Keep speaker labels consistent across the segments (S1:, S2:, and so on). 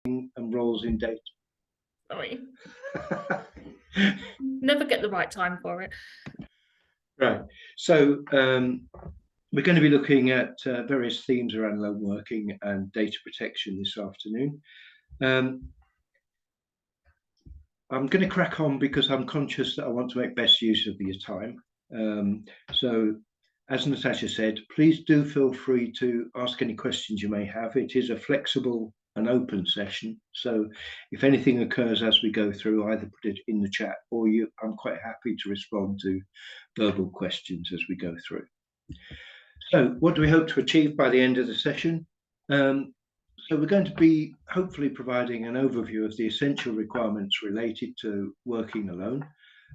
S1: and roles in data.
S2: Sorry. Never get the right time for it.
S1: Right. So we're going to be looking at various themes around loan working and data protection this afternoon. I'm going to crack on because I'm conscious that I want to make best use of your time. So as Natasha said, please do feel free to ask any questions you may have. It is a flexible and open session. So if anything occurs as we go through, either put it in the chat or I'm quite happy to respond to verbal questions as we go through. So what do we hope to achieve by the end of the session? So we're going to be hopefully providing an overview of the essential requirements related to working alone.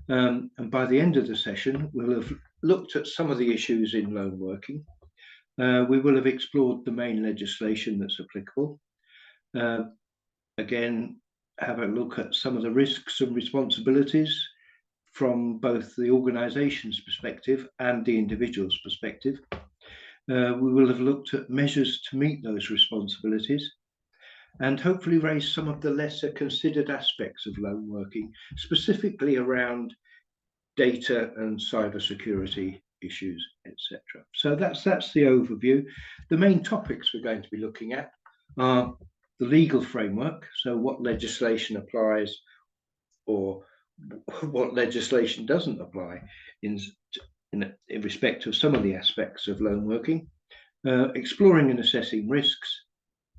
S1: And by the end of the session, we'll have looked at some of the issues in loan working. We will have explored the main legislation that's applicable. Again, have a look at some of the risks and responsibilities from both the organisation's perspective and the individual's perspective. We will have looked at measures to meet those responsibilities and hopefully raise some of the lesser considered aspects of loan working, specifically around data and cybersecurity issues, etc. So that's the overview. The main topics we're going to be looking at are the legal framework, so what legislation applies or what legislation doesn't apply in respect of some of the aspects of loan working, exploring and assessing risks,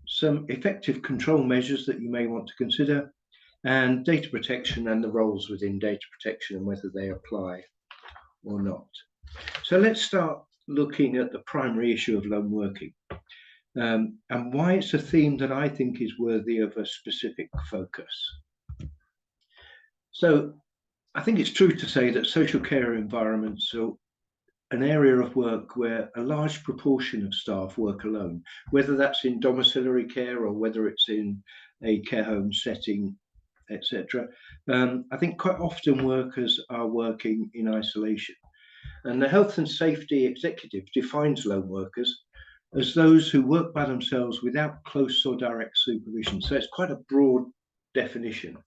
S1: some effective control measures that you may want to consider, and data protection and the roles within data protection and whether they apply or not. So let's start looking at the primary issue of loan working and why it's a theme that I think is worthy of a specific focus. So I think it's true to say that social care environments are an area of work where a large proportion of staff work alone, whether that's in domiciliary care or whether it's in a care home setting, etc. I think quite often workers are working in isolation. And the Health and Safety Executive defines lone workers as those who work by themselves without close or direct supervision. So it's quite a broad definition.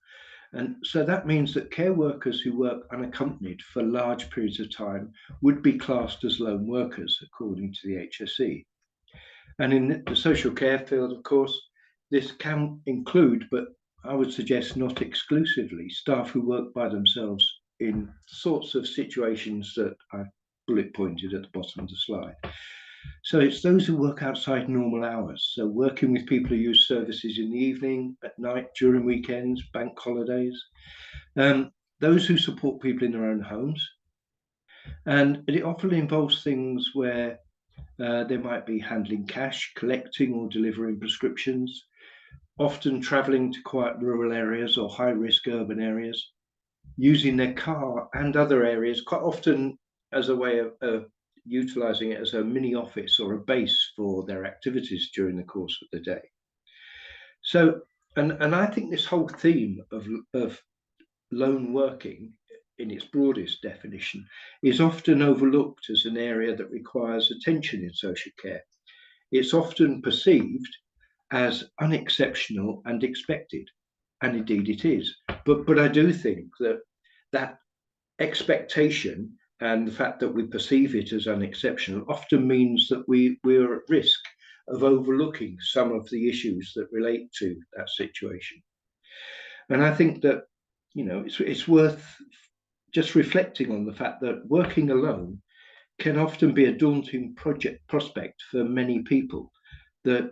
S1: And so that means that care workers who work unaccompanied for large periods of time would be classed as lone workers, according to the HSE. And in the social care field, of course, this can include, but I would suggest not exclusively, staff who work by themselves in sorts of situations that I've bullet pointed at the bottom of the slide. So it's those who work outside normal hours, so working with people who use services in the evening, at night, during weekends, bank holidays, those who support people in their own homes. And it often involves things where they might be handling cash, collecting or delivering prescriptions, often travelling to quiet rural areas or high-risk urban areas, using their car and other areas, quite often as a way of utilising it as a mini office or a base for their activities during the course of the day. So, and I think this whole theme of lone working in its broadest definition is often overlooked as an area that requires attention in social care. It's often perceived as unexceptional and expected, and indeed it is. But I do think that expectation and the fact that we perceive it as unexceptional often means that we're at risk of overlooking some of the issues that relate to that situation. And I think that, you know, it's worth just reflecting on the fact that working alone can often be a daunting prospect for many people, that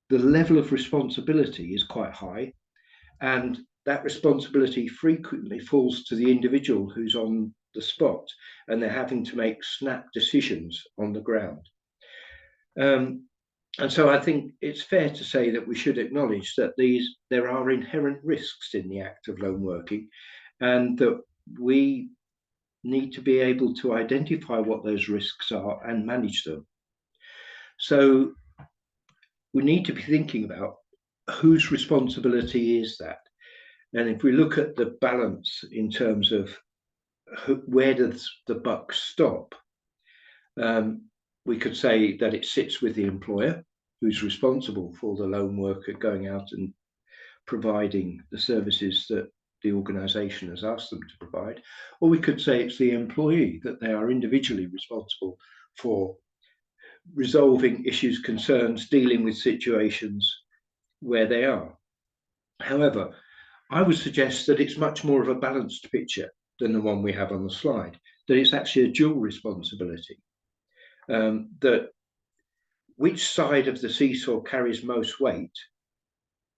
S1: the level of responsibility is quite high, and that responsibility frequently falls to the individual who's on the spot, and they're having to make snap decisions on the ground. And so I think it's fair to say that we should acknowledge that there are inherent risks in the act of lone working, and that we need to be able to identify what those risks are and manage them. So we need to be thinking about whose responsibility is that. And if we look at the balance in terms of where does the buck stop, we could say that it sits with the employer, who's responsible for the lone worker going out and providing the services that the organisation has asked them to provide, or we could say it's the employee, that they are individually responsible for resolving issues, concerns, dealing with situations where they are. However, I would suggest that it's much more of a balanced picture than the one we have on the slide, that it's actually a dual responsibility, that which side of the seesaw carries most weight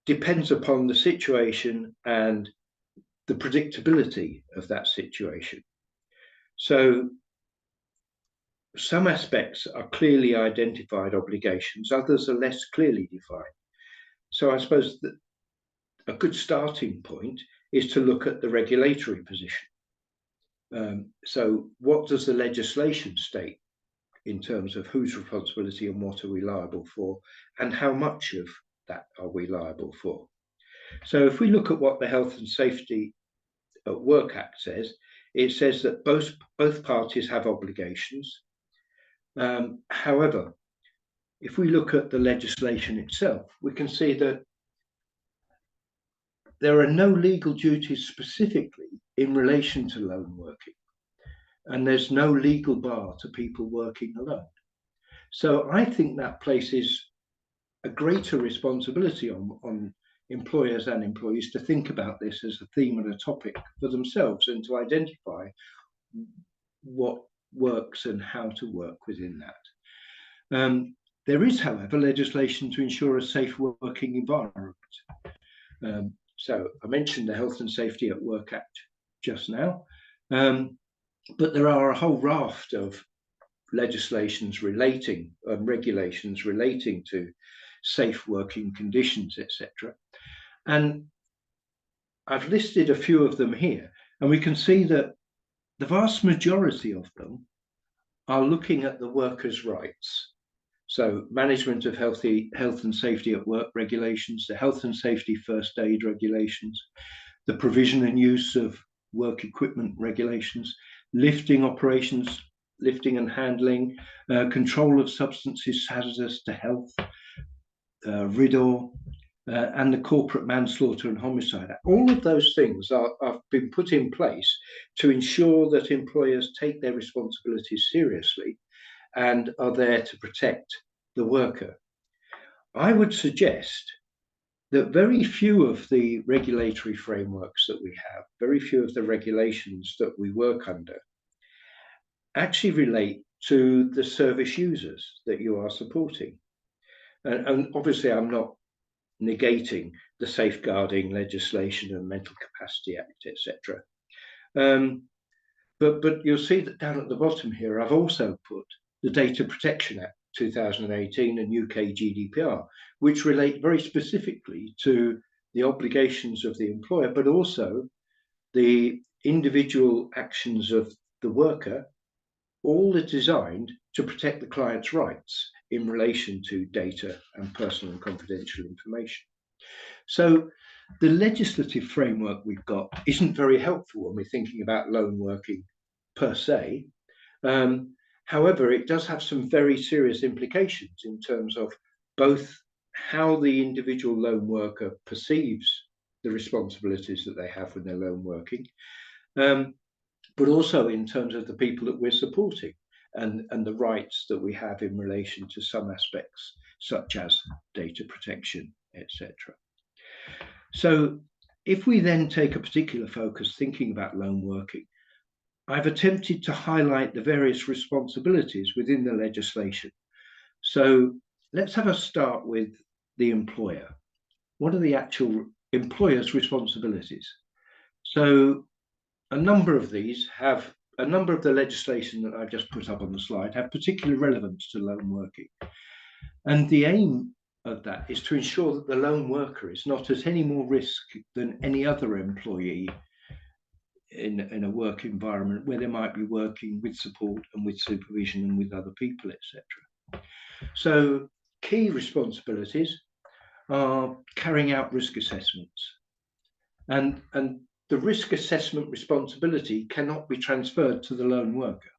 S1: depends upon the situation and the predictability of that situation. So some aspects are clearly identified obligations, others are less clearly defined. So I suppose that a good starting point is to look at the regulatory position. So what does the legislation state in terms of whose responsibility and what are we liable for, and how much of that are we liable for? So if we look at what the Health and Safety at Work Act says, it says that both parties have obligations. However, if we look at the legislation itself, we can see that there are no legal duties specifically in relation to lone working, and there's no legal bar to people working alone. So I think that places a greater responsibility on employers and employees to think about this as a theme and a topic for themselves, and to identify what works and how to work within that. There is, however, legislation to ensure a safe working environment. So I mentioned the Health and Safety at Work Act just now, but there are a whole raft of legislations relating, regulations relating to safe working conditions, etc. And I've listed a few of them here, and we can see that the vast majority of them are looking at the workers' rights. So management of health and safety at work regulations, the health and safety first aid regulations, the provision and use of work equipment regulations, lifting operations, lifting and handling, control of substances hazardous to health, RIDDOR, and the corporate manslaughter and homicide act. All of those things have been put in place to ensure that employers take their responsibilities seriously and are there to protect the worker. I would suggest that very few of the regulatory frameworks that we have, very few of the regulations that we work under, actually relate to the service users that you are supporting. And obviously I'm not negating the safeguarding legislation and Mental Capacity Act, etc. But you'll see that down at the bottom here, I've also put the Data Protection Act 2018 and UK GDPR, which relate very specifically to the obligations of the employer, but also the individual actions of the worker. All are designed to protect the client's rights in relation to data and personal and confidential information. So the legislative framework we've got isn't very helpful when we're thinking about lone working per se. However, it does have some very serious implications in terms of both how the individual lone worker perceives the responsibilities that they have when they're lone working, but also in terms of the people that we're supporting and the rights that we have in relation to some aspects, such as data protection, etc. So if we then take a particular focus thinking about lone working, I've attempted to highlight the various responsibilities within the legislation. So let's have a start with the employer. What are the actual employer's responsibilities? So a number of these have, a number of the legislation that I've just put up on the slide have particular relevance to lone working. And the aim of that is to ensure that the lone worker is not at any more risk than any other employee in a work environment where they might be working with support and with supervision and with other people, etc. So key responsibilities are carrying out risk assessments, and the risk assessment responsibility cannot be transferred to the lone worker.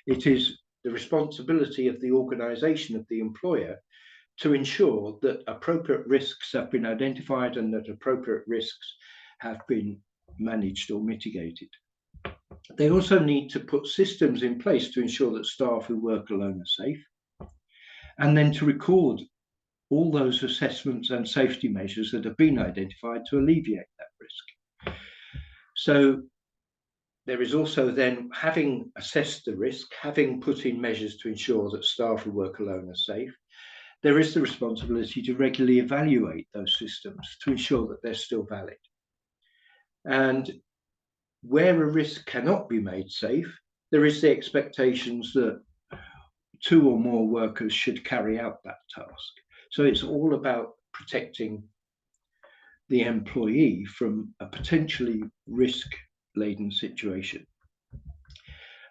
S1: It is the responsibility of the organisation, of the employer, to ensure that appropriate risks have been identified and that appropriate risks have been managed or mitigated. They also need to put systems in place to ensure that staff who work alone are safe, and then to record all those assessments and safety measures that have been identified to alleviate that risk. So there is also then, having assessed the risk, having put in measures to ensure that staff who work alone are safe, there is the responsibility to regularly evaluate those systems to ensure that they're still valid. And where a risk cannot be made safe, there is the expectations that 2 or more workers should carry out that task. So it's all about protecting the employee from a potentially risk-laden situation.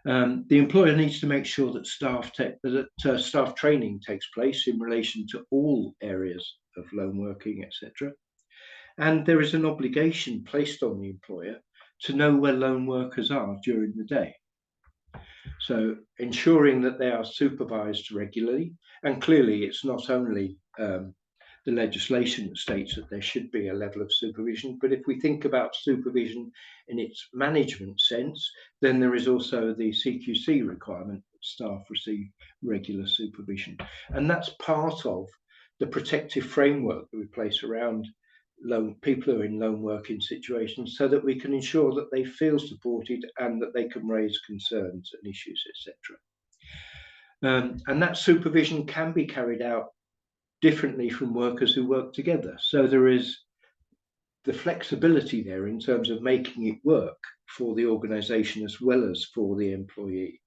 S1: The employer needs to make sure that staff training takes place in relation to all areas of lone working, etc. And there is an obligation placed on the employer to know where lone workers are during the day. So ensuring that they are supervised regularly, and clearly it's not only the legislation that states that there should be a level of supervision, but if we think about supervision in its management sense, then there is also the CQC requirement that staff receive regular supervision. And that's part of the protective framework that we place around people who are in lone working situations, so that we can ensure that they feel supported and that they can raise concerns and issues, etc. And that supervision can be carried out differently from workers who work together. So there is the flexibility there in terms of making it work for the organisation as well as for the employee.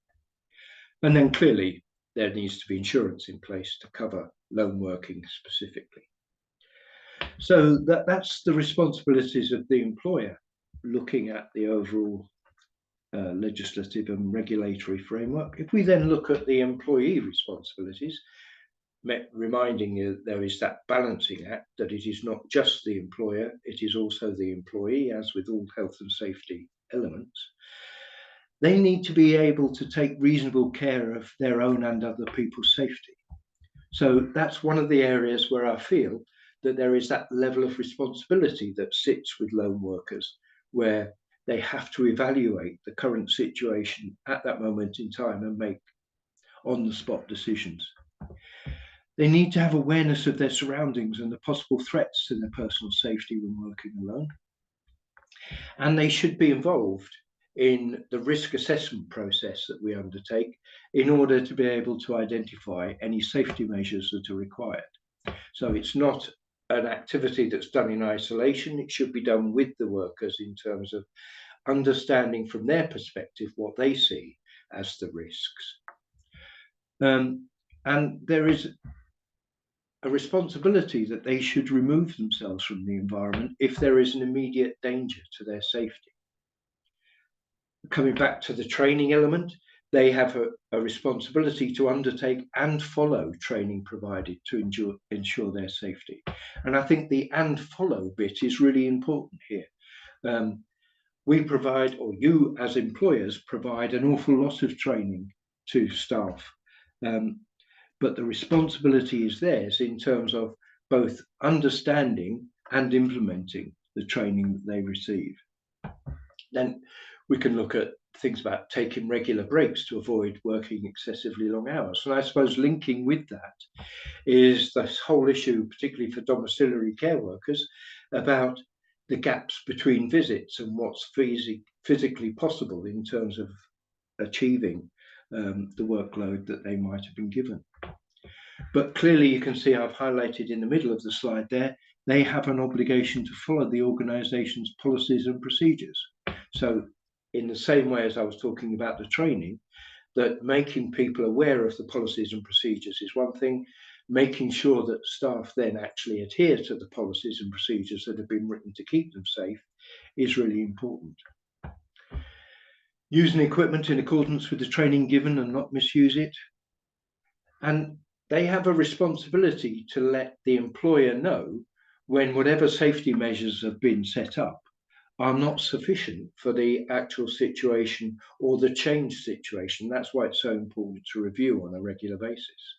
S1: And then clearly there needs to be insurance in place to cover lone working specifically. So that's the responsibilities of the employer, looking at the overall legislative and regulatory framework. If we then look at the employee responsibilities, reminding you that there is that balancing act, that it is not just the employer, it is also the employee, as with all health and safety elements. They need to be able to take reasonable care of their own and other people's safety. So that's one of the areas where I feel that there is that level of responsibility that sits with lone workers, where they have to evaluate the current situation at that moment in time and make on-the-spot decisions. They need to have awareness of their surroundings and the possible threats to their personal safety when working alone. And they should be involved in the risk assessment process that we undertake in order to be able to identify any safety measures that are required. So it's not an activity that's done in isolation. It should be done with the workers in terms of understanding from their perspective what they see as the risks. And there is a responsibility that they should remove themselves from the environment if there is an immediate danger to their safety. Coming back to the training element, they have a responsibility to undertake and follow training provided to ensure their safety. And I think the and follow bit is really important here. We provide, or you as employers provide, an awful lot of training to staff. But the responsibility is theirs in terms of both understanding and implementing the training that they receive. Then we can look at things about taking regular breaks to avoid working excessively long hours. And I suppose linking with that is this whole issue, particularly for domiciliary care workers, about the gaps between visits and what's physically possible in terms of achieving the workload that they might have been given. But clearly you can see I've highlighted in the middle of the slide there, they have an obligation to follow the organisation's policies and procedures. So in the same way as I was talking about the training, that making people aware of the policies and procedures is one thing, making sure that staff then actually adhere to the policies and procedures that have been written to keep them safe is really important. Using equipment in accordance with the training given and not misuse it. And they have a responsibility to let the employer know when whatever safety measures have been set up are not sufficient for the actual situation or the change situation. That's why it's so important to review on a regular basis.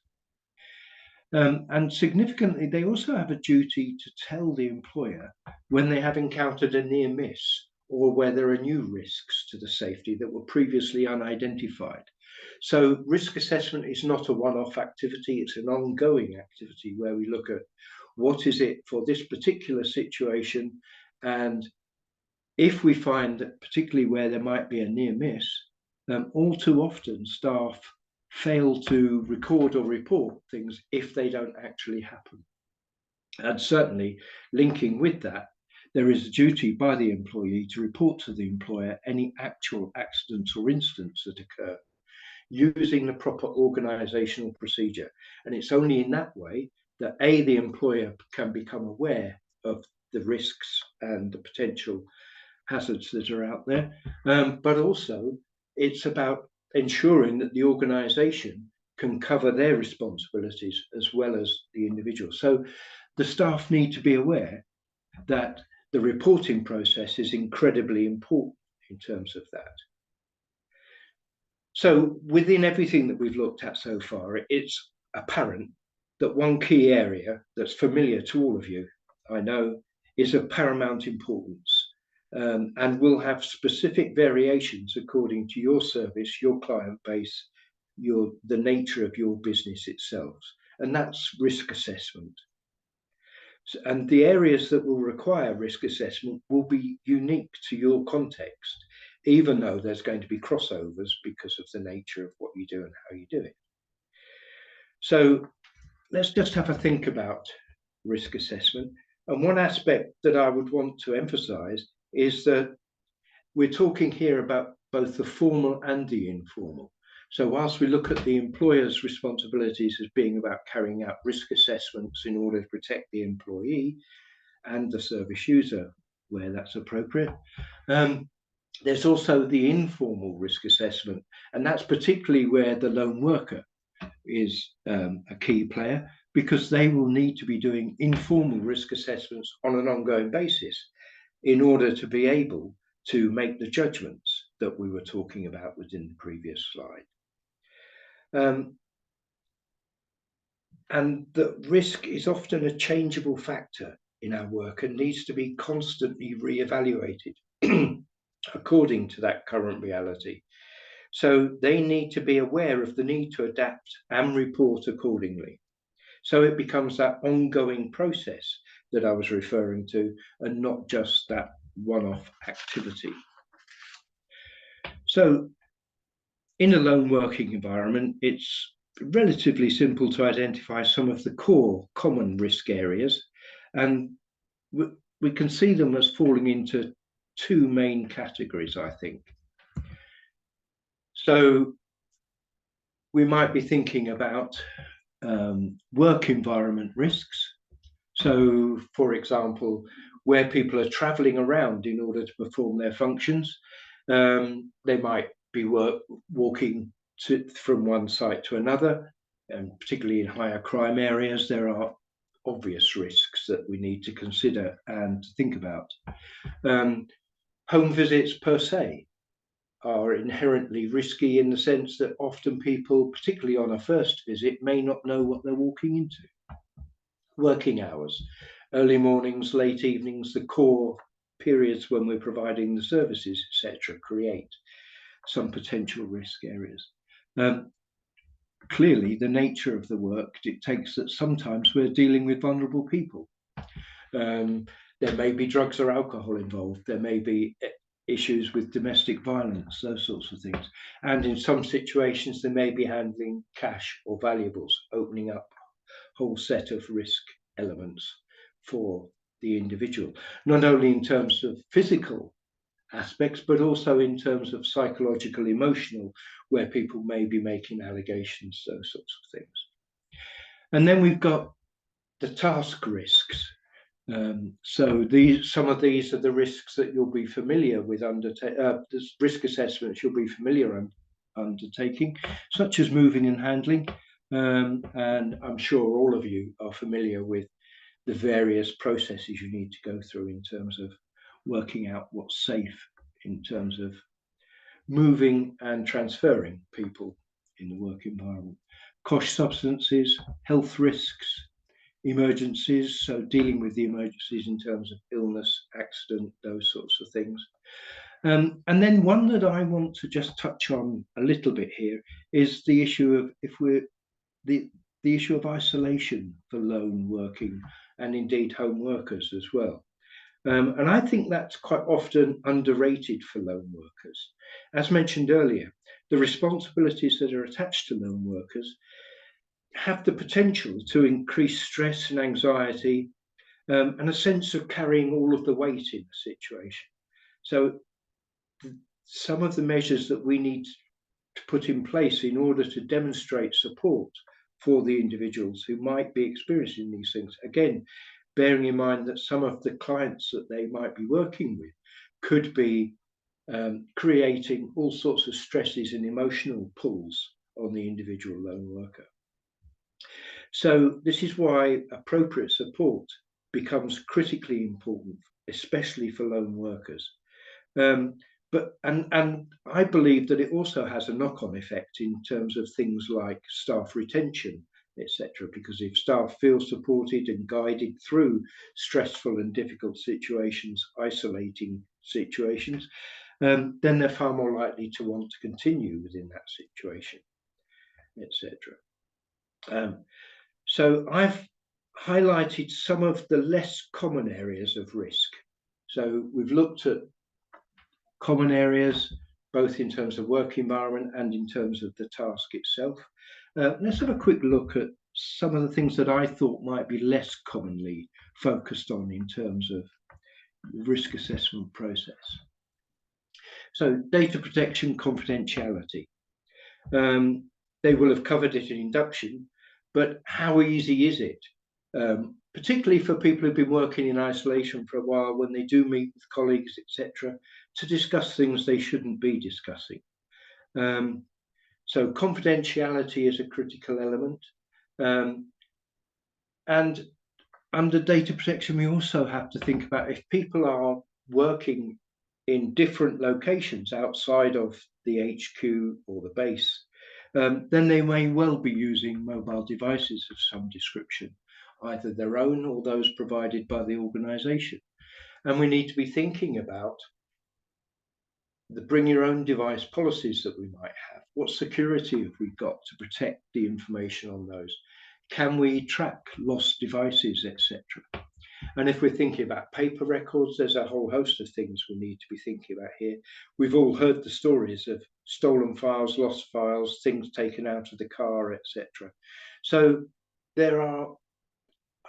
S1: And significantly, they also have a duty to tell the employer when they have encountered a near miss or where there are new risks to the safety that were previously unidentified. So risk assessment is not a one-off activity, it's an ongoing activity where we look at what is it for this particular situation, and if we find that particularly where there might be a near miss, all too often staff fail to record or report things if they don't actually happen. And certainly linking with that, there is a duty by the employee to report to the employer any actual accidents or incidents that occur using the proper organizational procedure. And it's only in that way that the employer can become aware of the risks and the potential hazards that are out there, but also it's about ensuring that the organization can cover their responsibilities as well as the individual. So the staff need to be aware that the reporting process is incredibly important in terms of that. So within everything that we've looked at so far, it's apparent that one key area that's familiar to all of you, I know, is of paramount importance, and will have specific variations according to your service, your client base, the nature of your business itself, and that's risk assessment. And the areas that will require risk assessment will be unique to your context, even though there's going to be crossovers because of the nature of what you do and how you do it. So let's just have a think about risk assessment. And one aspect that I would want to emphasize is that we're talking here about both the formal and the informal. So whilst we look at the employer's responsibilities as being about carrying out risk assessments in order to protect the employee and the service user where that's appropriate, there's also the informal risk assessment, and that's particularly where the lone worker is a key player, because they will need to be doing informal risk assessments on an ongoing basis in order to be able to make the judgments that we were talking about within the previous slide. And that risk is often a changeable factor in our work and needs to be constantly re-evaluated according to that current reality. So they need to be aware of the need to adapt and report accordingly. So it becomes that ongoing process that I was referring to, and not just that one-off activity. So in a lone working environment, it's relatively simple to identify some of the core common risk areas, and we can see them as falling into two main categories, I think. So we might be thinking about work environment risks. So, for example, where people are traveling around in order to perform their functions, they might be walking from one site to another, and particularly in higher crime areas, there are obvious risks that we need to consider and think about. Home visits per se are inherently risky in the sense that often people, particularly on a first visit, may not know what they're walking into. Working hours, early mornings, late evenings, the core periods when we're providing the services, etc., create some potential risk areas. Clearly, the nature of the work dictates that sometimes we're dealing with vulnerable people. There may be drugs or alcohol involved. There may be issues with domestic violence, those sorts of things. And in some situations, they may be handling cash or valuables, opening up a whole set of risk elements for the individual, not only in terms of physical aspects, but also in terms of psychological, emotional, where people may be making allegations, those sorts of things. And then we've got the task risks. So some of these are the risks that you'll be familiar with the risk assessments you'll be familiar undertaking, such as moving and handling. And I'm sure all of you are familiar with the various processes you need to go through in terms of working out what's safe in terms of moving and transferring people in the work environment. kosh substances, health risks, emergencies, so dealing with the emergencies in terms of illness, accident, those sorts of things. And then one that I want to just touch on a little bit here is the issue of the issue of isolation for lone working and indeed home workers as well. And I think that's quite often underrated for lone workers. As mentioned earlier, the responsibilities that are attached to lone workers have the potential to increase stress and anxiety, and a sense of carrying all of the weight in the situation. So some of the measures that we need to put in place in order to demonstrate support for the individuals who might be experiencing these things, again, bearing in mind that some of the clients that they might be working with could be creating all sorts of stresses and emotional pulls on the individual lone worker. So this is why appropriate support becomes critically important, especially for lone workers. But I believe that it also has a knock-on effect in terms of things like staff retention, etc. Because if staff feel supported and guided through stressful and difficult situations, isolating situations, then they're far more likely to want to continue within that situation, etc. So I've highlighted some of the less common areas of risk. So we've looked at common areas, both in terms of work environment and in terms of the task itself. Let's have a quick look at some of the things that I thought might be less commonly focused on in terms of the risk assessment process. So data protection, confidentiality. They will have covered it in induction, but how easy is it? Particularly for people who've been working in isolation for a while, when they do meet with colleagues, etc., to discuss things they shouldn't be discussing. So confidentiality is a critical element. And under data protection, we also have to think about if people are working in different locations outside of the HQ or the base, then they may well be using mobile devices of some description, either their own or those provided by the organization. And we need to be thinking about the bring your own device policies that we might have. What security have we got to protect the information on those? Can we track lost devices, etc.? And if we're thinking about paper records, there's a whole host of things we need to be thinking about here. We've all heard the stories of stolen files, lost files, things taken out of the car, etc. So there are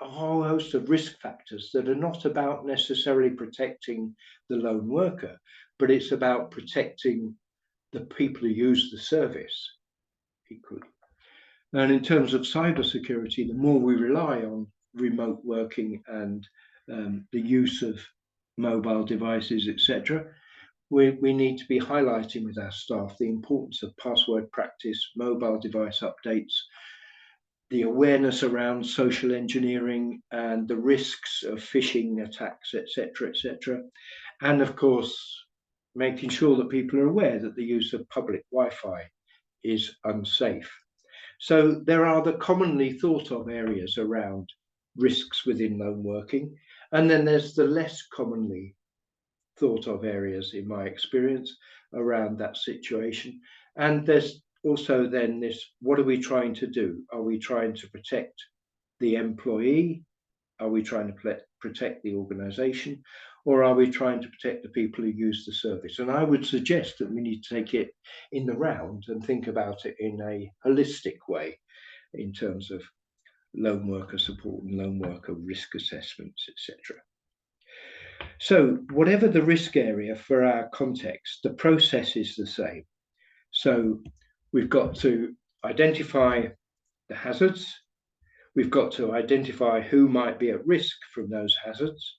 S1: a whole host of risk factors that are not about necessarily protecting the lone worker, but it's about protecting the people who use the service equally. And in terms of cybersecurity, the more we rely on remote working and the use of mobile devices, etc., we need to be highlighting with our staff the importance of password practice, mobile device updates, the awareness around social engineering and the risks of phishing attacks, etc., etc. And of course, making sure that people are aware that the use of public Wi-Fi is unsafe. So there are the commonly thought of areas around risks within lone working, and then there's the less commonly thought of areas, in my experience, around that situation. And there's also then this, what are we trying to do? Are we trying to protect the employee? Are we trying to protect the organization? Or are we trying to protect the people who use the service? And I would suggest that we need to take it in the round and think about it in a holistic way in terms of lone worker support and lone worker risk assessments, etc. So whatever the risk area for our context, the process is the same. So we've got to identify the hazards. We've got to identify who might be at risk from those hazards,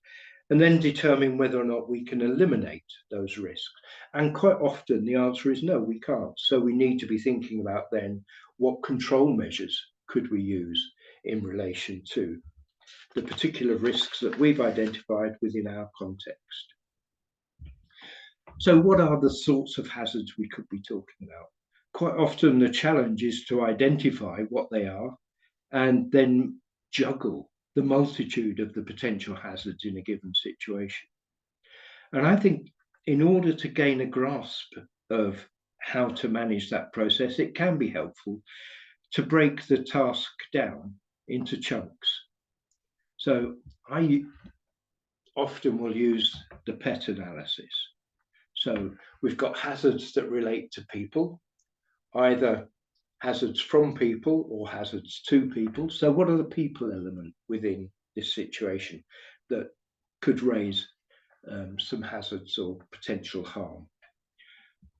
S1: and then determine whether or not we can eliminate those risks. And quite often the answer is no, we can't. So we need to be thinking about then what control measures could we use in relation to the particular risks that we've identified within our context. So what are the sorts of hazards we could be talking about? quite often the challenge is to identify what they are and then juggle the multitude of the potential hazards in a given situation. And I think in order to gain a grasp of how to manage that process, it can be helpful to break the task down into chunks. So I often will use the PET analysis. So we've got hazards that relate to people, either hazards from people or hazards to people. So what are the people element within this situation that could raise some hazards or potential harm?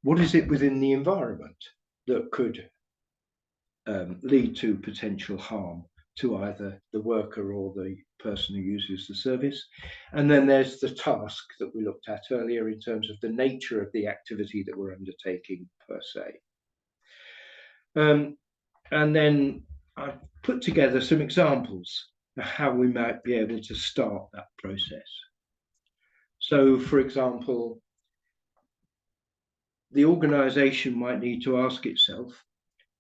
S1: What is it within the environment that could lead to potential harm to either the worker or the person who uses the service? And then there's the task that we looked at earlier in terms of the nature of the activity that we're undertaking per se. And then I've put together some examples of how we might be able to start that process. So, for example, the organisation might need to ask itself,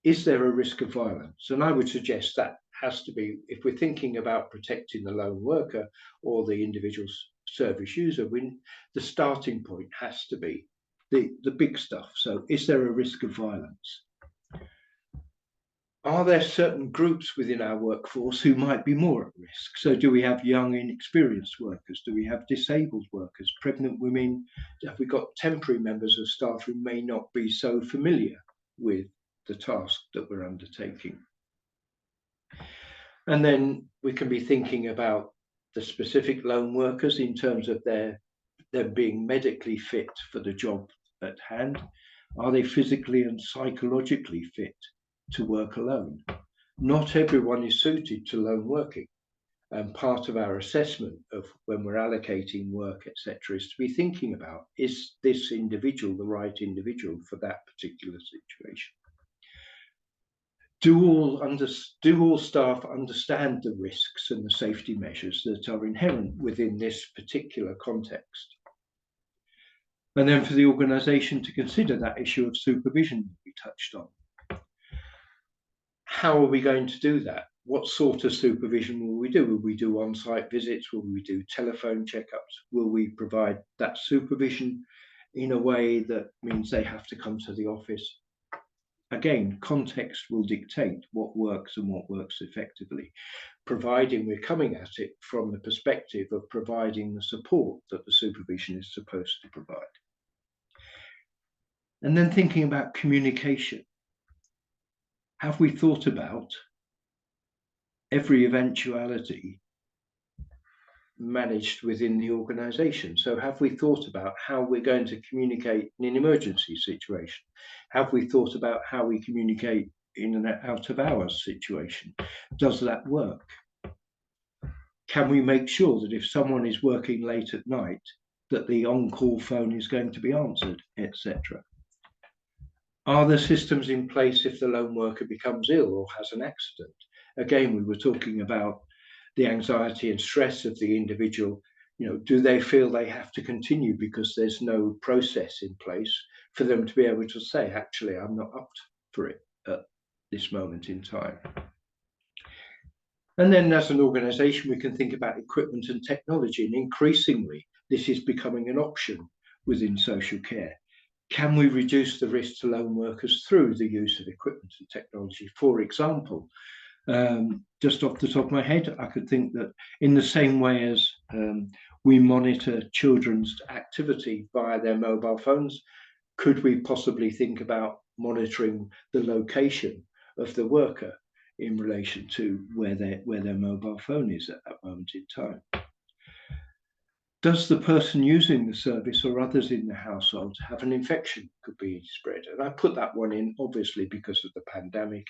S1: is there a risk of violence? And I would suggest that has to be, if we're thinking about protecting the lone worker or the individual service user, the starting point has to be the big stuff. So is there a risk of violence? Are there certain groups within our workforce who might be more at risk? So do we have young, inexperienced workers? Do we have disabled workers, pregnant women? Have we got temporary members of staff who may not be so familiar with the task that we're undertaking? And then we can be thinking about the specific lone workers in terms of them being medically fit for the job at hand. Are they physically and psychologically fit to work alone? Not everyone is suited to lone working. And part of our assessment of when we're allocating work, etc., is to be thinking about, is this individual the right individual for that particular situation? Do all staff understand the risks and the safety measures that are inherent within this particular context? And then for the organisation to consider that issue of supervision that we touched on. How are we going to do that? What sort of supervision will we do? Will we do on-site visits? Will we do telephone checkups? Will we provide that supervision in a way that means they have to come to the office? Again, context will dictate what works and what works effectively, providing we're coming at it from the perspective of providing the support that the supervision is supposed to provide. And then thinking about communication. Have we thought about every eventuality managed within the organisation? So have we thought about how we're going to communicate in an emergency situation? Have we thought about how we communicate in an out of hours situation? Does that work? Can we make sure that if someone is working late at night, that the on-call phone is going to be answered, etc.? Are there systems in place if the lone worker becomes ill or has an accident? Again, we were talking about the anxiety and stress of the individual. Do they feel they have to continue because there's no process in place for them to be able to say, actually, I'm not up for it at this moment in time? And then as an organisation, we can think about equipment and technology, and increasingly, this is becoming an option within social care. Can we reduce the risk to lone workers through the use of equipment and technology? For example, just off the top of my head, I could think that in the same way as we monitor children's activity via their mobile phones, could we possibly think about monitoring the location of the worker in relation to where their mobile phone is at that moment in time? Does the person using the service or others in the household have an infection that could be spread? And I put that one in, obviously, because of the pandemic,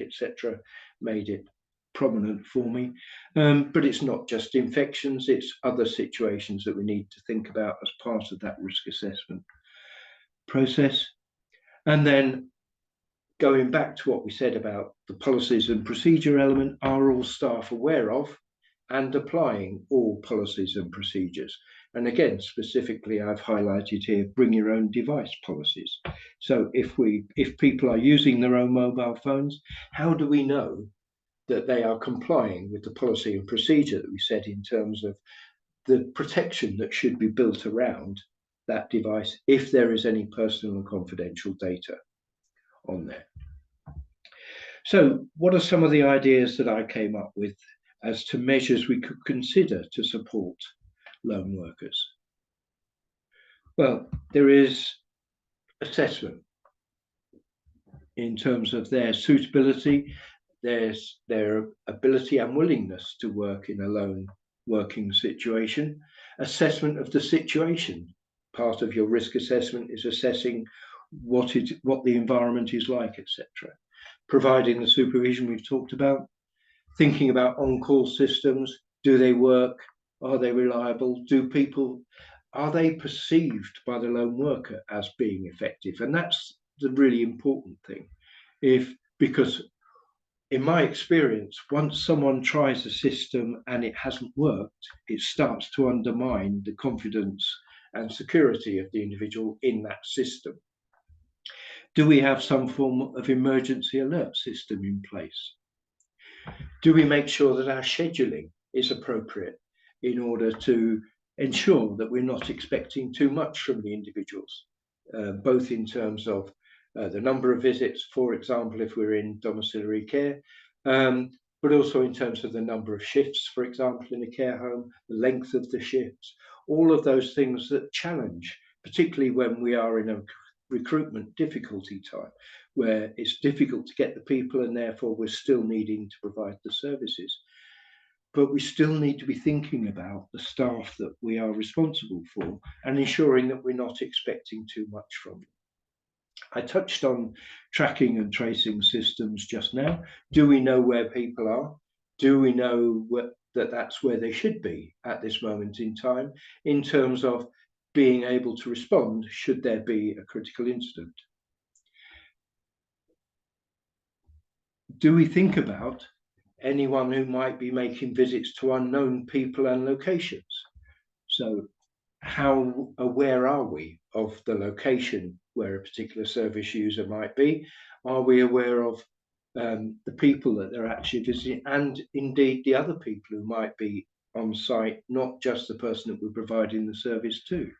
S1: etc., made it prominent for me. But it's not just infections, it's other situations that we need to think about as part of that risk assessment process. And then going back to what we said about the policies and procedure element, are all staff aware of and applying all policies and procedures? And again, specifically, I've highlighted here, bring your own device policies. So if people are using their own mobile phones, how do we know that they are complying with the policy and procedure that we set in terms of the protection that should be built around that device if there is any personal and confidential data on there? So what are some of the ideas that I came up with as to measures we could consider to support lone workers? Well, there is assessment in terms of their suitability, their ability and willingness to work in a lone working situation, assessment of the situation. Part of your risk assessment is assessing what the environment is like, etc. Providing the supervision we've talked about, thinking about on-call systems. Do they work? Are they reliable? Are they perceived by the lone worker as being effective? And that's the really important thing. Because in my experience, once someone tries a system and it hasn't worked, it starts to undermine the confidence and security of the individual in that system. Do we have some form of emergency alert system in place? Do we make sure that our scheduling is appropriate in order to ensure that we're not expecting too much from the individuals, both in terms of the number of visits, for example, if we're in domiciliary care, but also in terms of the number of shifts, for example, in a care home, the length of the shifts, all of those things that challenge, particularly when we are in a recruitment difficulty time, where it's difficult to get the people and therefore we're still needing to provide the services. But we still need to be thinking about the staff that we are responsible for and ensuring that we're not expecting too much from them. I touched on tracking and tracing systems just now. Do we know where people are? Do we know that that's where they should be at this moment in time in terms of being able to respond should there be a critical incident? Do we think about anyone who might be making visits to unknown people and locations? So how aware are we of the location where a particular service user might be? Are we aware of the people that they're actually visiting, and indeed the other people who might be on site, not just the person that we're providing the service to?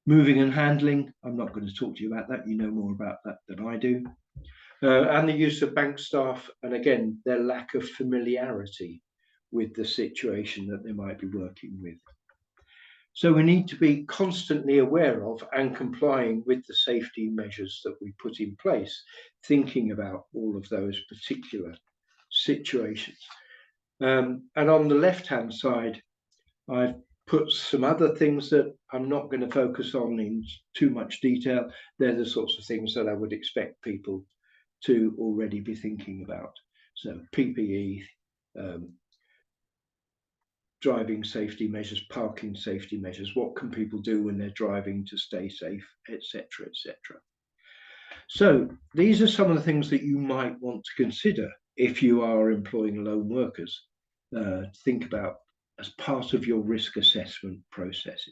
S1: Moving and handling, I'm not going to talk to you about that. You know more about that than I do. And the use of bank staff, and again, their lack of familiarity with the situation that they might be working with. So we need to be constantly aware of and complying with the safety measures that we put in place, thinking about all of those particular situations. And on the left-hand side, I've put some other things that I'm not going to focus on in too much detail. They're the sorts of things that I would expect people to already be thinking about. So PPE, driving safety measures, parking safety measures, what can people do when they're driving to stay safe, etc., etc. So these are some of the things that you might want to consider if you are employing lone workers. Think about as part of your risk assessment process.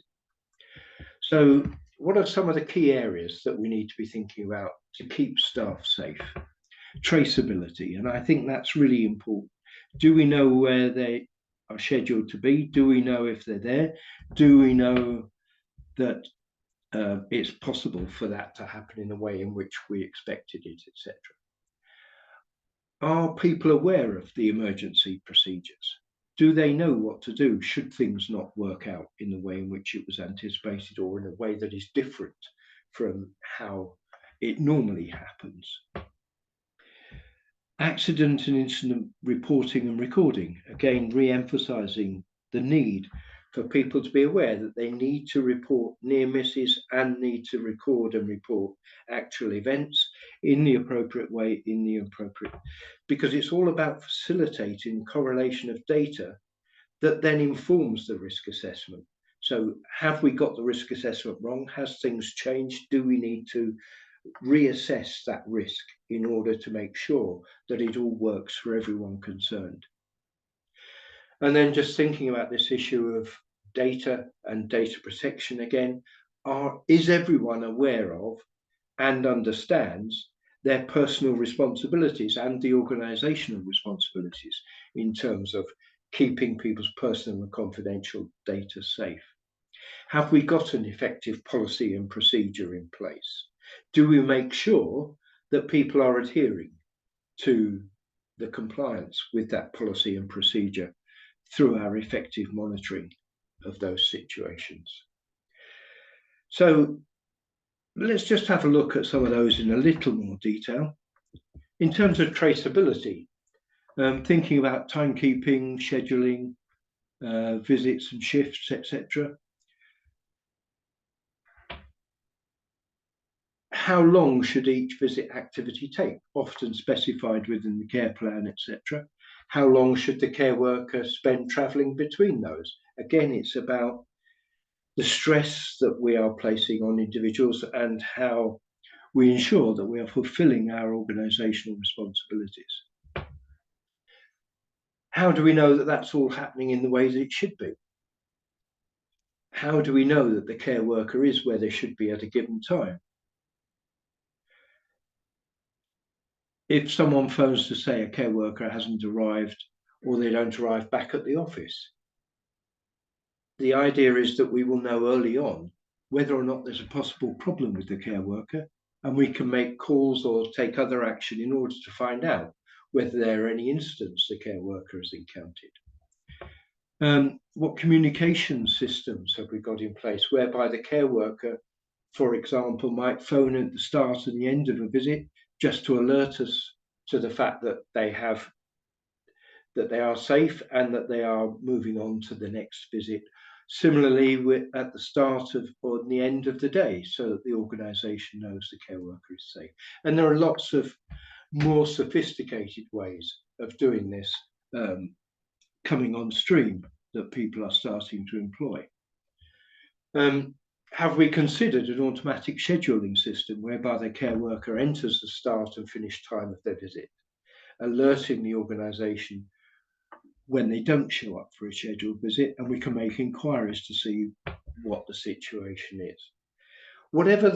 S1: So what are some of the key areas that we need to be thinking about to keep staff safe? Traceability, and I think that's really important. Do we know where they are scheduled to be? Do we know if they're there? Do we know that it's possible for that to happen in the way in which we expected it, etc.? Are people aware of the emergency procedures? Do they know what to do should things not work out in the way in which it was anticipated, or in a way that is different from how it normally happens? Accident and incident reporting and recording, again, re-emphasizing the need for people to be aware that they need to report near misses and need to record and report actual events in the appropriate way, because it's all about facilitating correlation of data that then informs the risk assessment. So have we got the risk assessment wrong? Has things changed? Do we need to reassess that risk in order to make sure that it all works for everyone concerned? And then just thinking about this issue of data and data protection again is everyone aware of and understands their personal responsibilities and the organizational responsibilities in terms of keeping people's personal and confidential data safe? Have we got an effective policy and procedure in place? Do we make sure that people are adhering to the compliance with that policy and procedure through our effective monitoring of those situations? So let's just have a look at some of those in a little more detail. In terms of traceability, thinking about timekeeping, scheduling, visits and shifts, etc. How long should each visit activity take? Often specified within the care plan, etc. How long should the care worker spend travelling between those? Again, it's about the stress that we are placing on individuals and how we ensure that we are fulfilling our organisational responsibilities. How do we know that that's all happening in the way that it should be? How do we know that the care worker is where they should be at a given time? If someone phones to say a care worker hasn't arrived or they don't arrive back at the office, the idea is that we will know early on whether or not there's a possible problem with the care worker, and we can make calls or take other action in order to find out whether there are any incidents the care worker has encountered. What communication systems have we got in place whereby the care worker, for example, might phone at the start and the end of a visit just to alert us to the fact that they are safe and that they are moving on to the next visit. Similarly, we're at the start of or the end of the day, so that the organisation knows the care worker is safe. And there are lots of more sophisticated ways of doing this coming on stream that people are starting to employ. Have we considered an automatic scheduling system whereby the care worker enters the start and finish time of their visit, alerting the organisation when they don't show up for a scheduled visit, and we can make inquiries to see what the situation is? Whatever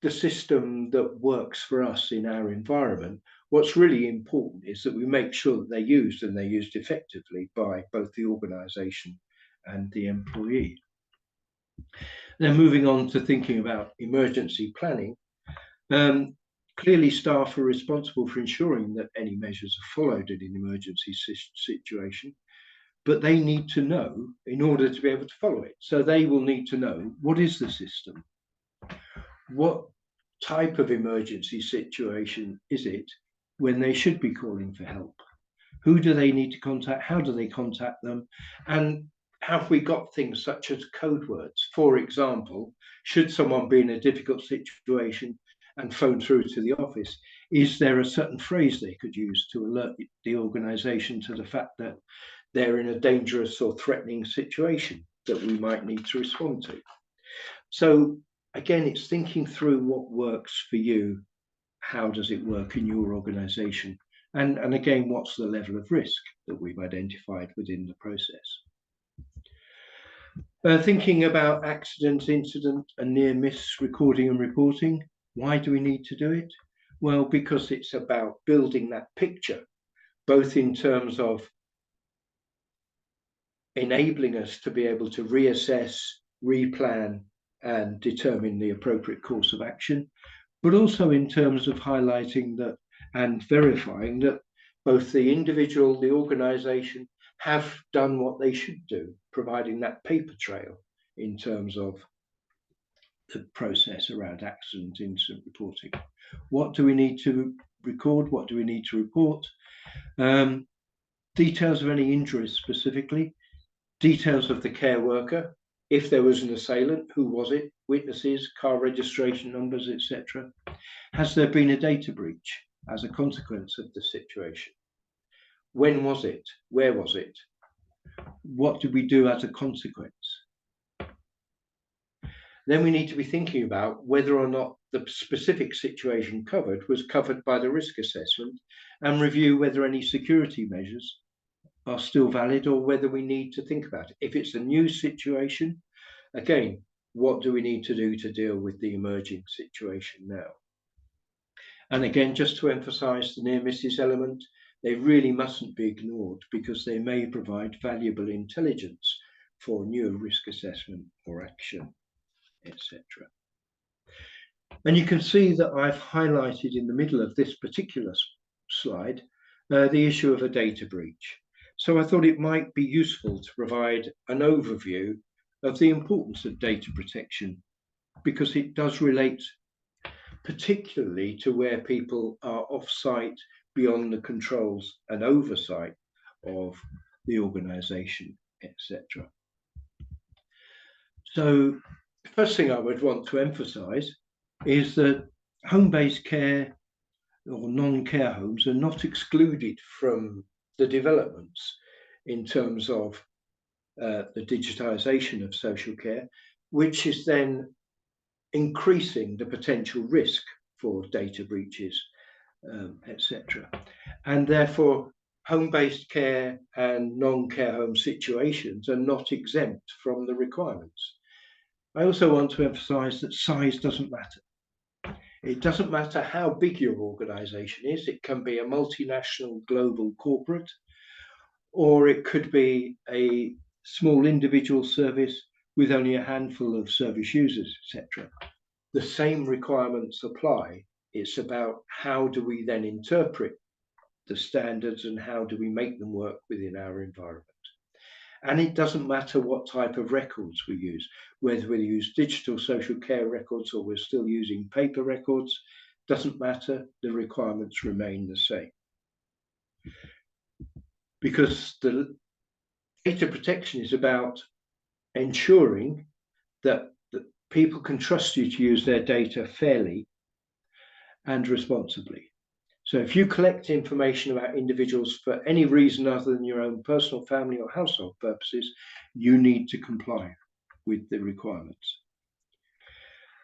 S1: the system that works for us in our environment, what's really important is that we make sure that they're used and they're used effectively by both the organisation and the employee. Then moving on to thinking about emergency planning, clearly staff are responsible for ensuring that any measures are followed in an emergency situation, but they need to know in order to be able to follow it. So they will need to know, what is the system? What type of emergency situation is it when they should be calling for help? Who do they need to contact? How do they contact them? And have we got things such as code words? For example, should someone be in a difficult situation and phone through to the office, is there a certain phrase they could use to alert the organisation to the fact that they're in a dangerous or threatening situation that we might need to respond to? So again, it's thinking through what works for you. How does it work in your organisation? And again, what's the level of risk that we've identified within the process? Thinking about accident, incident, and near miss recording and reporting. Why do we need to do it? Well, because it's about building that picture, both in terms of enabling us to be able to reassess, replan, and determine the appropriate course of action, but also in terms of highlighting that and verifying that both the individual, the organisation have done what they should do, providing that paper trail in terms of the process around accident incident reporting. What do we need to record? What do we need to report? Details of any injuries specifically, details of the care worker, if there was an assailant, who was it, witnesses, car registration numbers, etc. Has there been a data breach as a consequence of the situation? When was it? Where was it? What did we do as a consequence? Then we need to be thinking about whether or not the specific situation covered was covered by the risk assessment, and review whether any security measures are still valid, or whether we need to think about it. If it's a new situation, again, what do we need to do to deal with the emerging situation now? And again, just to emphasize the near misses element, they really mustn't be ignored because they may provide valuable intelligence for new risk assessment or action, etc. And you can see that I've highlighted in the middle of this particular slide the issue of a data breach. So I thought it might be useful to provide an overview of the importance of data protection, because it does relate particularly to where people are off-site, beyond the controls and oversight of the organization, etc. So the first thing I would want to emphasize is that home-based care or non-care homes are not excluded from the developments in terms of the digitization of social care, which is then increasing the potential risk for data breaches, etc. And therefore, home-based care and non-care home situations are not exempt from the requirements. I also want to emphasize that size doesn't matter. It doesn't matter how big your organization is. It can be a multinational global corporate, or it could be a small individual service with only a handful of service users, etc. The same requirements apply. It's about how do we then interpret the standards and how do we make them work within our environment. And it doesn't matter what type of records we use, whether we use digital social care records or we're still using paper records, doesn't matter, the requirements remain the same. Because the data protection is about ensuring that people can trust you to use their data fairly and responsibly. So if you collect information about individuals for any reason other than your own personal, family, or household purposes, you need to comply with the requirements.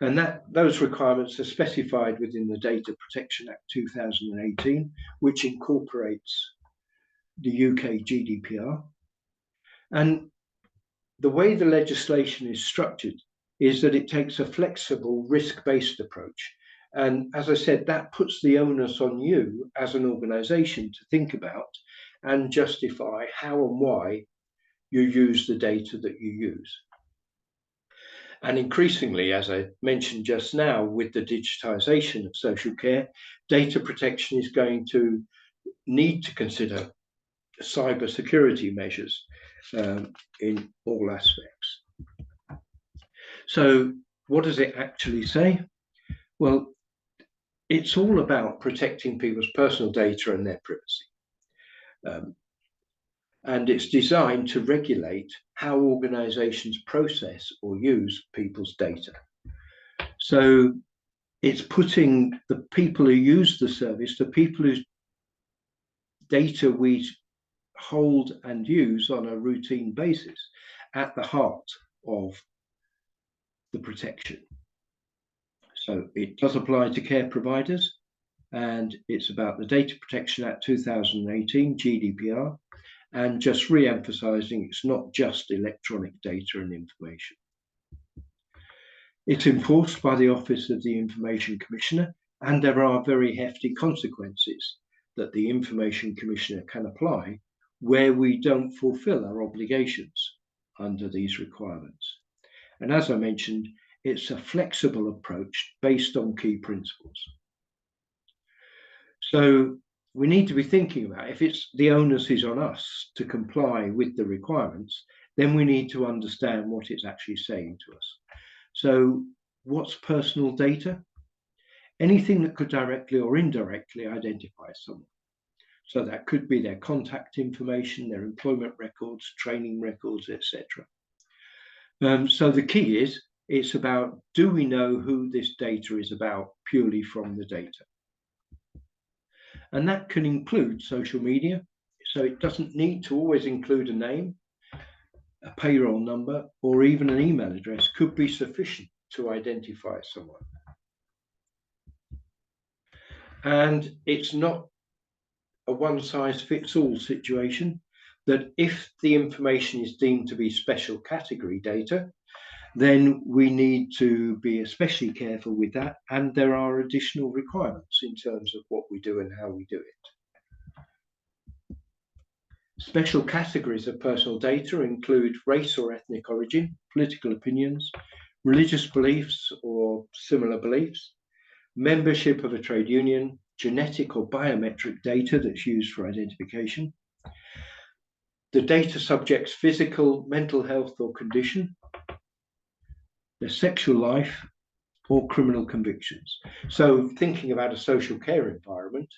S1: And those requirements are specified within the Data Protection Act 2018, which incorporates the UK GDPR. And the way the legislation is structured is that it takes a flexible, risk-based approach. And as I said, that puts the onus on you as an organization to think about and justify how and why you use the data that you use. And increasingly, as I mentioned just now, with the digitization of social care, data protection is going to need to consider cybersecurity measures in all aspects. So what does it actually say? Well, it's all about protecting people's personal data and their privacy. And it's designed to regulate how organizations process or use people's data. So it's putting the people who use the service, the people whose data we hold and use on a routine basis, at the heart of the protection. So it does apply to care providers, and it's about the Data Protection Act 2018, GDPR, and just re-emphasizing it's not just electronic data and information. It's enforced by the Office of the Information Commissioner, and there are very hefty consequences that the Information Commissioner can apply where we don't fulfill our obligations under these requirements. And as I mentioned, it's a flexible approach based on key principles. So we need to be thinking about, if it's the onus is on us to comply with the requirements, then we need to understand what it's actually saying to us. So what's personal data? Anything that could directly or indirectly identify someone. So that could be their contact information, their employment records, training records, etc. So the key is, it's about, do we know who this data is about purely from the data? And that can include social media. So it doesn't need to always include a name, a payroll number, or even an email address could be sufficient to identify someone. And it's not a one-size-fits-all situation. that if the information is deemed to be special category data, then we need to be especially careful with that, and there are additional requirements in terms of what we do and how we do it. Special categories of personal data include race or ethnic origin, political opinions, religious beliefs or similar beliefs, membership of a trade union, genetic or biometric data that's used for identification, the data subject's physical, mental health or condition, their sexual life, or criminal convictions. So thinking about a social care environment,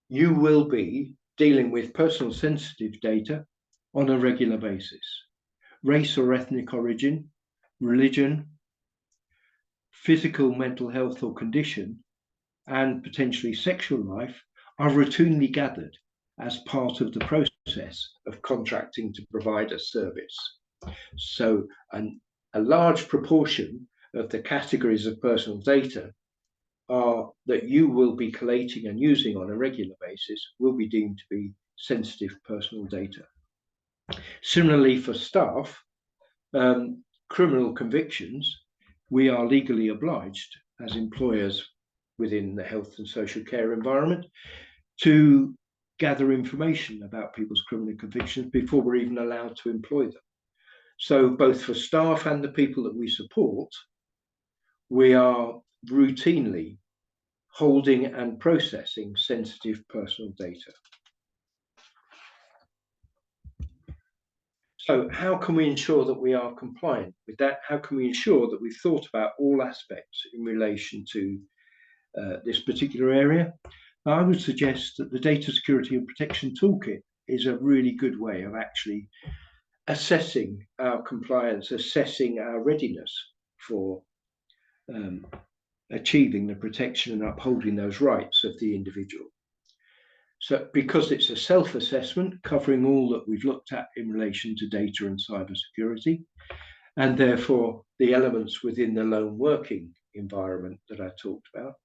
S1: you will be dealing with personal sensitive data on a regular basis. Race or ethnic origin, religion, physical, mental health or condition, and potentially sexual life are routinely gathered as part of the process of contracting to provide a service. So a large proportion of the categories of personal data are that you will be collating and using on a regular basis will be deemed to be sensitive personal data. Similarly, for staff, criminal convictions, we are legally obliged as employers within the health and social care environment to gather information about people's criminal convictions before we're even allowed to employ them. So both for staff and the people that we support, we are routinely holding and processing sensitive personal data. So how can we ensure that we are compliant with that? How can we ensure that we've thought about all aspects in relation to this particular area? I would suggest that the Data Security and Protection Toolkit is a really good way of actually assessing our compliance, assessing our readiness for achieving the protection and upholding those rights of the individual. So because it's a self-assessment covering all that we've looked at in relation to data and cybersecurity, and therefore the elements within the lone working environment that I talked about,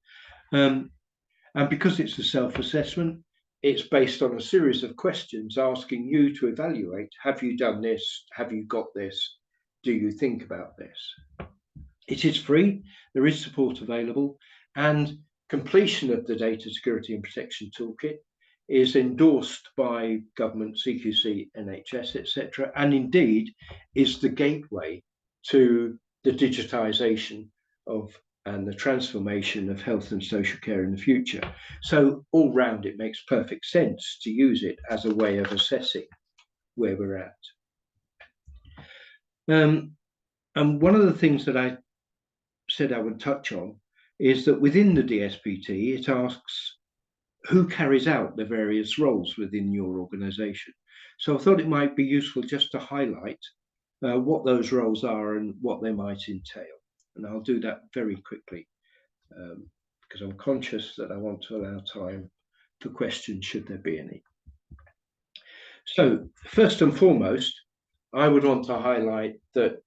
S1: and because it's a self-assessment, it's based on a series of questions asking you to evaluate, have you done this? Have you got this? Do you think about this? It is free, there is support available, and completion of the Data Security and Protection Toolkit is endorsed by government, CQC, NHS, etc., and indeed is the gateway to the digitisation of and the transformation of health and social care in the future. So all round, it makes perfect sense to use it as a way of assessing where we're at. And one of the things that I said I would touch on is that within the DSPT, it asks who carries out the various roles within your organisation. So I thought it might be useful just to highlight what those roles are and what they might entail. And I'll do that very quickly because I'm conscious that I want to allow time for questions should there be any. So first and foremost, I would want to highlight that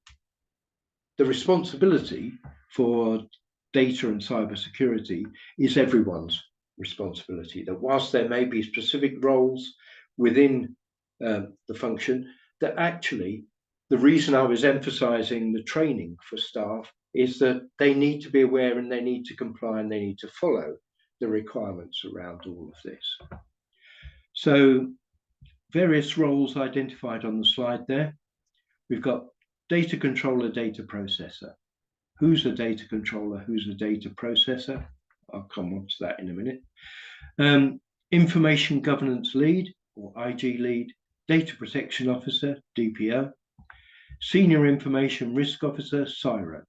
S1: the responsibility for data and cybersecurity is everyone's responsibility. That whilst there may be specific roles within the function, that actually the reason I was emphasising the training for staff is that they need to be aware and they need to comply and they need to follow the requirements around all of this. So various roles identified on the slide there. We've got data controller, data processor. Who's a data controller? Who's a data processor? I'll come on to that in a minute. Information governance lead or IG lead, data protection officer, DPO, senior information risk officer, CIRO.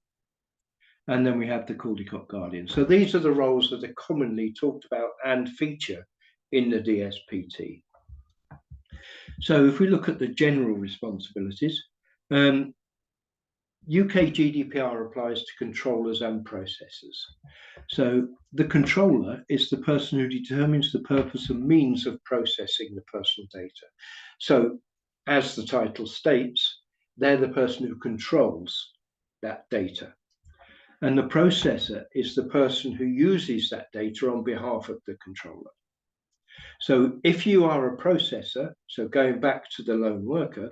S1: And then we have the Caldicott Guardian. So these are the roles that are commonly talked about and feature in the DSPT. So if we look at the general responsibilities, UK GDPR applies to controllers and processors. So the controller is the person who determines the purpose and means of processing the personal data. So as the title states, they're the person who controls that data. And the processor is the person who uses that data on behalf of the controller. So if you are a processor, so going back to the lone worker,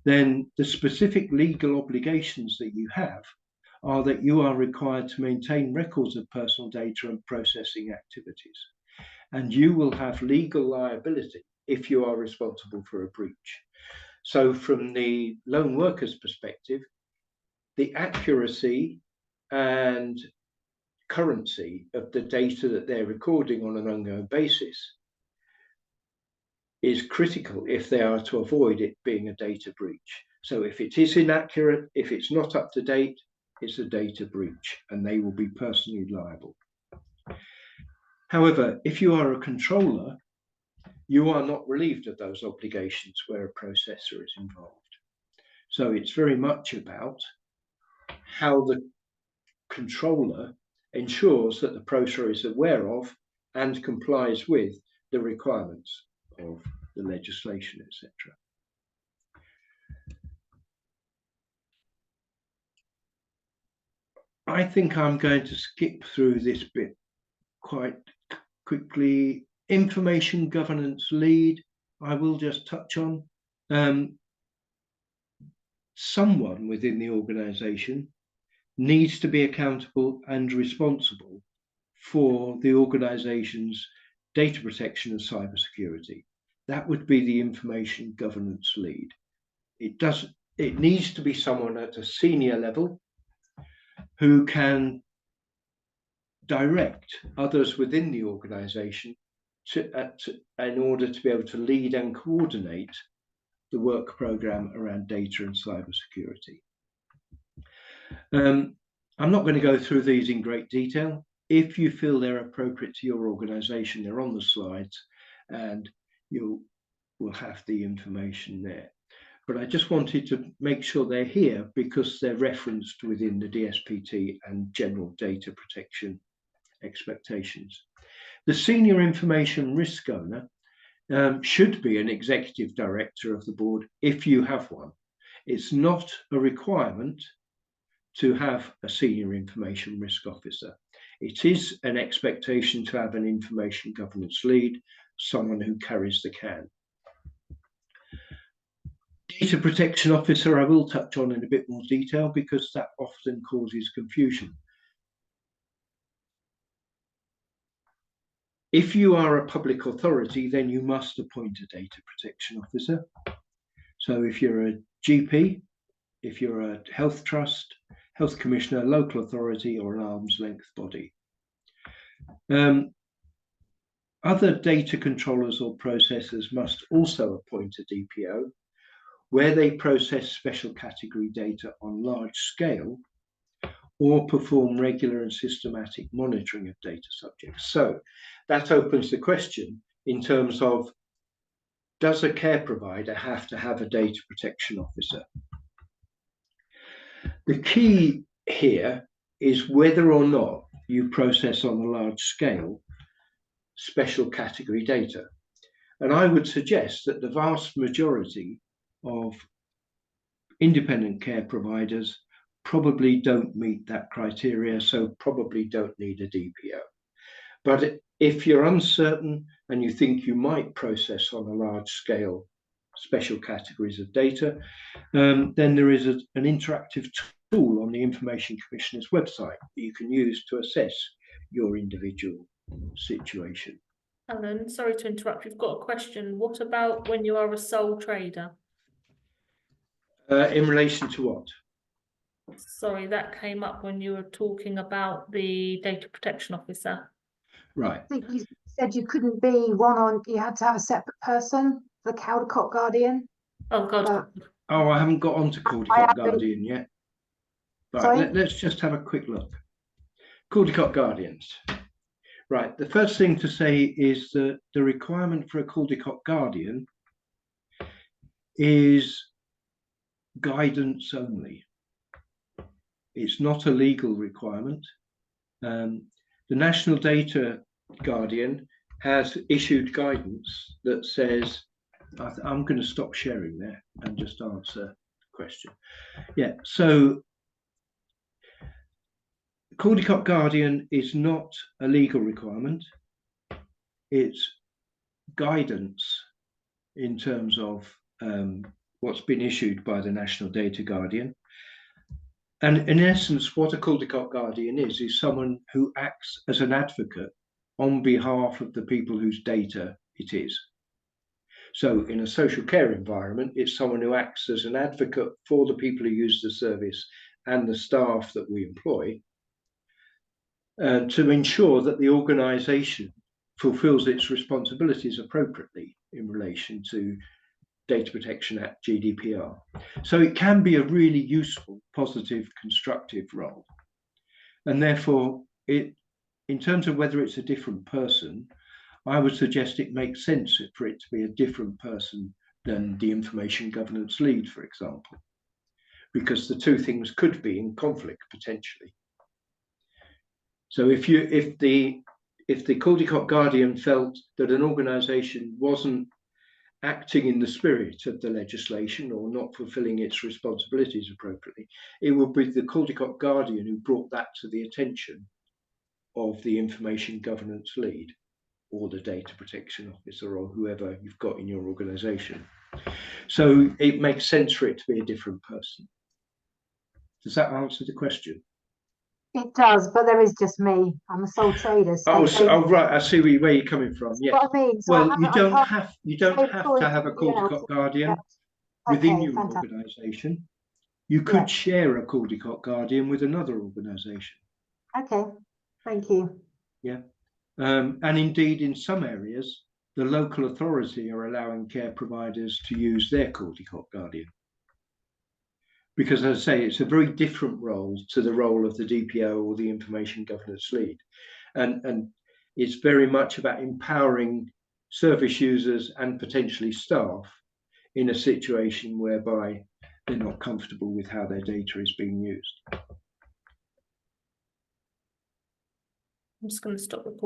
S1: then the specific legal obligations that you have are that you are required to maintain records of personal data and processing activities. And you will have legal liability if you are responsible for a breach. So from the lone worker's perspective, the accuracy and currency of the data that they're recording on an ongoing basis is critical if they are to avoid it being a data breach. So if it is inaccurate, if it's not up to date, it's a data breach and they will be personally liable. However, if you are a controller, you are not relieved of those obligations where a processor is involved. So it's very much about how the controller ensures that the processor is aware of and complies with the requirements of the legislation, etc. I think I'm going to skip through this bit quite quickly. Information governance lead, I will just touch on. Someone within the organization needs to be accountable and responsible for the organization's data protection and cybersecurity. That would be the information governance lead. It needs to be someone at a senior level who can direct others within the organization in order to be able to lead and coordinate the work program around data and cybersecurity. I'm not going to go through these in great detail. If you feel they're appropriate to your organization, they're on the slides and you will have the information there. But I just wanted to make sure they're here because they're referenced within the DSPT and general data protection expectations. The senior information risk owner should be an executive director of the board if you have one. It's not a requirement to have a senior information risk officer. It is an expectation to have an information governance lead, someone who carries the can. Data protection officer, I will touch on in a bit more detail because that often causes confusion. If you are a public authority, then you must appoint a data protection officer. So if you're a GP, if you're a health trust, health commissioner, local authority, or an arm's length body. Other data controllers or processors must also appoint a DPO where they process special category data on large scale or perform regular and systematic monitoring of data subjects. So that opens the question in terms of, does a care provider have to have a data protection officer? The key here is whether or not you process on a large scale special category data. And I would suggest that the vast majority of independent care providers probably don't meet that criteria, so probably don't need a DPO. But if you're uncertain and you think you might process on a large scale special categories of data, then there is an interactive tool on the Information Commissioner's website that you can use to assess your individual situation.
S2: Alan, sorry to interrupt. We've got a question. What about when you are a sole trader?
S1: In relation to what?
S2: Sorry, that came up when you were talking about the data protection officer.
S1: Right.
S3: I think you said you couldn't be one on, you had to have a separate person, the Caldicott Guardian.
S2: Oh, God.
S1: Oh, I haven't got onto Caldicott Guardian yet. Right, let's just have a quick look. Caldicott Guardians. Right, the first thing to say is that the requirement for a Caldicott Guardian is guidance only. It's not a legal requirement. The National Data Guardian has issued guidance that says, I'm going to stop sharing there and just answer the question. Yeah, so Caldicott Guardian is not a legal requirement. It's guidance in terms of what's been issued by the National Data Guardian. And in essence, what a Caldicott Guardian is someone who acts as an advocate on behalf of the people whose data it is. So in a social care environment, it's someone who acts as an advocate for the people who use the service and the staff that we employ, to ensure that the organisation fulfills its responsibilities appropriately in relation to Data Protection Act, GDPR. So it can be a really useful, positive, constructive role. And therefore, in terms of whether it's a different person, I would suggest it makes sense for it to be a different person than the information governance lead, for example, because the two things could be in conflict potentially. So if the Caldicott Guardian felt that an organisation wasn't acting in the spirit of the legislation or not fulfilling its responsibilities appropriately, it would be the Caldicott Guardian who brought that to the attention of the information governance lead or the data protection officer or whoever you've got in your organisation. So it makes sense for it to be a different person. Does that answer the question?
S3: It does, but there is just me. I'm a sole trader. So
S1: right. I see where you're coming from. Yeah.
S3: What I mean. So
S1: well, you don't have to have a
S3: Caldicott
S1: Caldicott Guardian within your organisation. You could share a Caldicott Guardian with another organisation.
S3: Okay, thank you.
S1: Yeah. And indeed, in some areas, the local authority are allowing care providers to use their Caldicott Guardian. Because, as I say, it's a very different role to the role of the DPO or the information governance lead. And it's very much about empowering service users and potentially staff in a situation whereby they're not comfortable with how their data is being used.
S2: I'm just going to stop recording.